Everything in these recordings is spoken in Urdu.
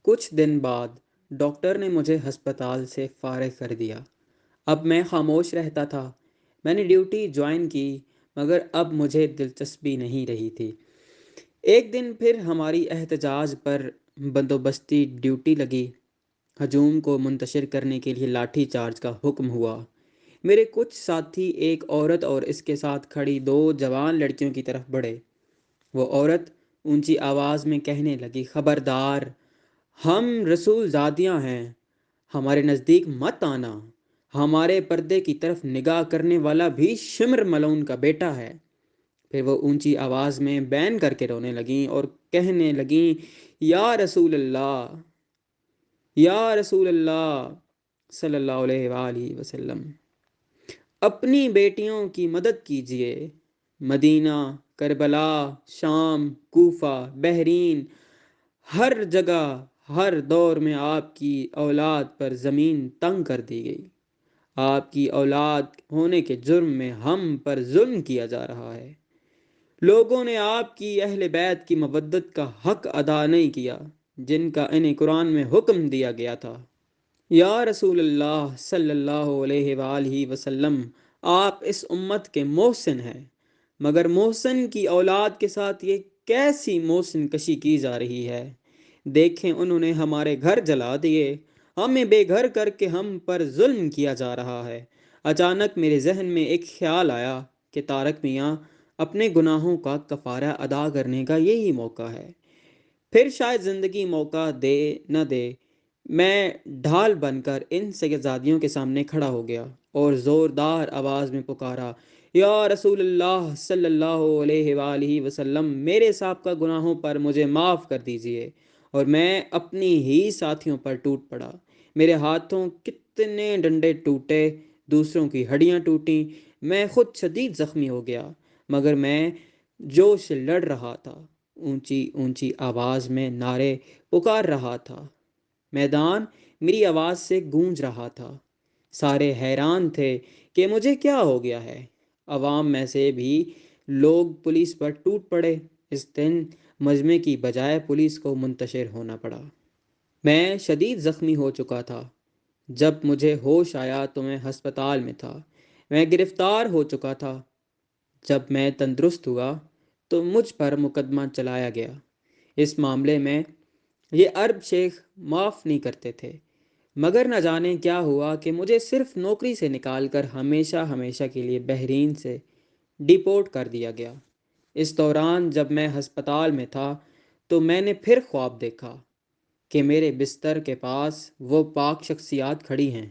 کچھ دن بعد ڈاکٹر نے مجھے ہسپتال سے فارغ کر دیا۔ اب میں خاموش رہتا تھا۔ میں نے ڈیوٹی جوائن کی، مگر اب مجھے دلچسپی نہیں رہی تھی۔ ایک دن پھر ہماری احتجاج پر بندوبستی ڈیوٹی لگی۔ ہجوم کو منتشر کرنے کے لیے لاٹھی چارج کا حکم ہوا۔ میرے کچھ ساتھی ایک عورت اور اس کے ساتھ کھڑی دو جوان لڑکیوں کی طرف بڑھے۔ وہ عورت اونچی آواز میں کہنے لگی، خبردار، ہم رسول زادیاں ہیں، ہمارے نزدیک مت آنا۔ ہمارے پردے کی طرف نگاہ کرنے والا بھی شمر ملعون کا بیٹا ہے۔ پھر وہ اونچی آواز میں بین کر کے رونے لگیں اور کہنے لگیں، یا رسول اللہ، یا رسول اللہ صلی اللہ علیہ وآلہ وسلم، اپنی بیٹیوں کی مدد کیجیے۔ مدینہ، کربلا، شام، کوفہ، بحرین، ہر جگہ، ہر دور میں آپ کی اولاد پر زمین تنگ کر دی گئی۔ آپ کی اولاد ہونے کے جرم میں ہم پر ظلم کیا جا رہا ہے۔ لوگوں نے آپ کی اہل بیت کی مودت کا حق ادا نہیں کیا جن کا انہیں قرآن میں حکم دیا گیا تھا۔ یا رسول اللہ صلی اللہ علیہ وآلہ وسلم، آپ اس امت کے محسن ہیں، مگر محسن کی اولاد کے ساتھ یہ کیسی محسن کشی کی جا رہی ہے؟ دیکھیں، انہوں نے ہمارے گھر جلا دیے، ہمیں بے گھر کر کے ہم پر ظلم کیا جا رہا ہے۔ اچانک میرے ذہن میں ایک خیال آیا کہ طارق میاں، اپنے گناہوں کا کفارہ ادا کرنے کا یہی موقع ہے، پھر شاید زندگی موقع دے نہ دے۔ میں ڈھال بن کر ان سیدزادیوں کے سامنے کھڑا ہو گیا اور زوردار آواز میں پکارا، یا رسول اللہ صلی اللہ علیہ وآلہ وسلم، میرے سابقہ گناہوں پر مجھے معاف کر دیجئے۔ اور میں اپنی ہی ساتھیوں پر ٹوٹ پڑا۔ میرے ہاتھوں کتنے ڈنڈے ٹوٹے، دوسروں کی ہڈیاں ٹوٹیں، میں خود شدید زخمی ہو گیا، مگر میں جوش سے لڑ رہا تھا، اونچی اونچی آواز میں نعرے پکار رہا تھا۔ میدان میری آواز سے گونج رہا تھا۔ سارے حیران تھے کہ مجھے کیا ہو گیا ہے۔ عوام میں سے بھی لوگ پولیس پر ٹوٹ پڑے۔ اس دن مجمع کی بجائے پولیس کو منتشر ہونا پڑا۔ میں شدید زخمی ہو چکا تھا۔ جب مجھے ہوش آیا تو میں ہسپتال میں تھا۔ میں گرفتار ہو چکا تھا۔ جب میں تندرست ہوا تو مجھ پر مقدمہ چلایا گیا۔ اس معاملے میں یہ عرب شیخ معاف نہیں کرتے تھے، مگر نہ جانے کیا ہوا کہ مجھے صرف نوکری سے نکال کر ہمیشہ ہمیشہ کے لیے بحرین سے ڈیپورٹ کر دیا گیا۔ اس دوران جب میں ہسپتال میں تھا تو میں نے پھر خواب دیکھا کہ میرے بستر کے پاس وہ پاک شخصیات کھڑی ہیں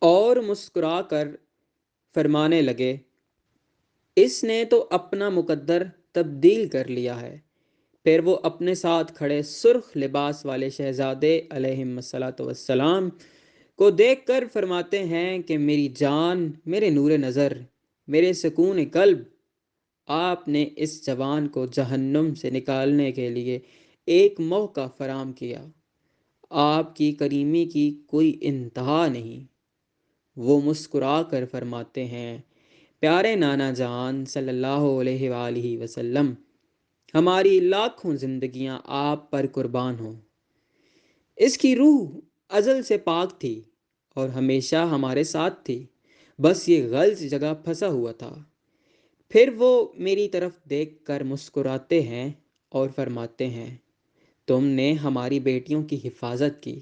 اور مسکرا کر فرمانے لگے، اس نے تو اپنا مقدر تبدیل کر لیا ہے۔ پھر وہ اپنے ساتھ کھڑے سرخ لباس والے شہزادے علیہم الصلاۃ والسلام کو دیکھ کر فرماتے ہیں کہ میری جان، میرے نور نظر، میرے سکون قلب، آپ نے اس جوان کو جہنم سے نکالنے کے لیے ایک موقع فراہم کیا۔ آپ کی کریمی کی کوئی انتہا نہیں۔ وہ مسکرا کر فرماتے ہیں، پیارے نانا جان صلی اللہ علیہ وآلہ وسلم، ہماری لاکھوں زندگیاں آپ پر قربان ہوں۔ اس کی روح ازل سے پاک تھی اور ہمیشہ ہمارے ساتھ تھی، بس یہ غلط جگہ پھنسا ہوا تھا۔ پھر وہ میری طرف دیکھ کر مسکراتے ہیں اور فرماتے ہیں، تم نے ہماری بیٹیوں کی حفاظت کی،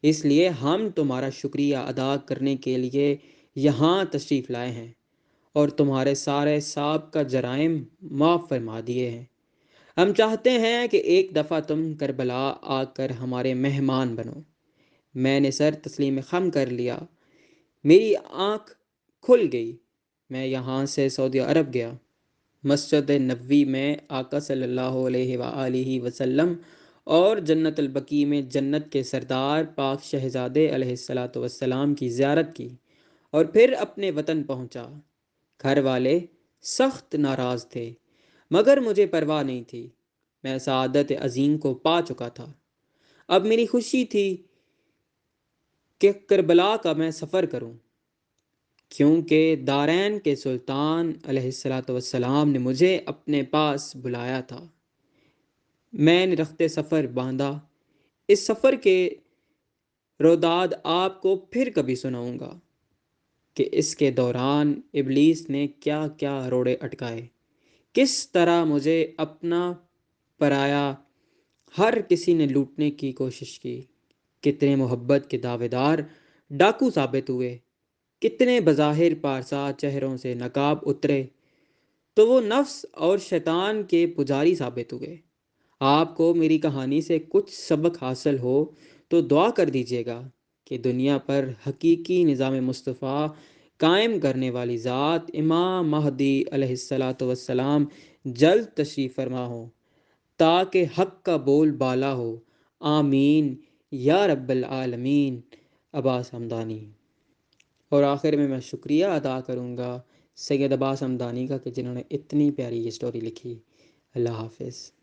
اس لیے ہم تمہارا شکریہ ادا کرنے کے لیے یہاں تشریف لائے ہیں اور تمہارے سارے سابقہ جرائم معاف فرما دیے ہیں۔ ہم چاہتے ہیں کہ ایک دفعہ تم کربلا آ کر ہمارے مہمان بنو۔ میں نے سر تسلیم خم کر لیا۔ میری آنکھ کھل گئی۔ میں یہاں سے سعودی عرب گیا۔ مسجد نبوی میں آقا صلی اللہ علیہ وآلہ وسلم اور جنت البقیع میں جنت کے سردار پاک شہزادے علیہ الصلاۃ والسلام کی زیارت کی اور پھر اپنے وطن پہنچا۔ گھر والے سخت ناراض تھے، مگر مجھے پرواہ نہیں تھی۔ میں سعادت عظیم کو پا چکا تھا۔ اب میری خوشی تھی کہ کربلا کا میں سفر کروں، کیونکہ دارین کے سلطان علیہ الصلاۃ والسلام نے مجھے اپنے پاس بلایا تھا۔ میں نے رخت سفر باندھا۔ اس سفر کے روداد آپ کو پھر کبھی سناؤں گا کہ اس کے دوران ابلیس نے کیا کیا روڑے اٹکائے، کس طرح مجھے اپنا پرایا ہر کسی نے لوٹنے کی کوشش کی، کتنے محبت کے دعوے دار ڈاکو ثابت ہوئے، کتنے بظاہر پارسا چہروں سے نقاب اترے تو وہ نفس اور شیطان کے پجاری ثابت ہوئے۔ آپ کو میری کہانی سے کچھ سبق حاصل ہو تو دعا کر دیجیے گا کہ دنیا پر حقیقی نظام مصطفیٰ قائم کرنے والی ذات امام مہدی علیہ السلام جلد تشریف فرما ہو تاکہ حق کا بول بالا ہو۔ آمین یا رب العالمین۔ عباس حمدانی۔ اور آخر میں شکریہ ادا کروں گا سید عباس حمدانی کا کہ جنہوں نے اتنی پیاری یہ سٹوری لکھی۔ اللہ حافظ۔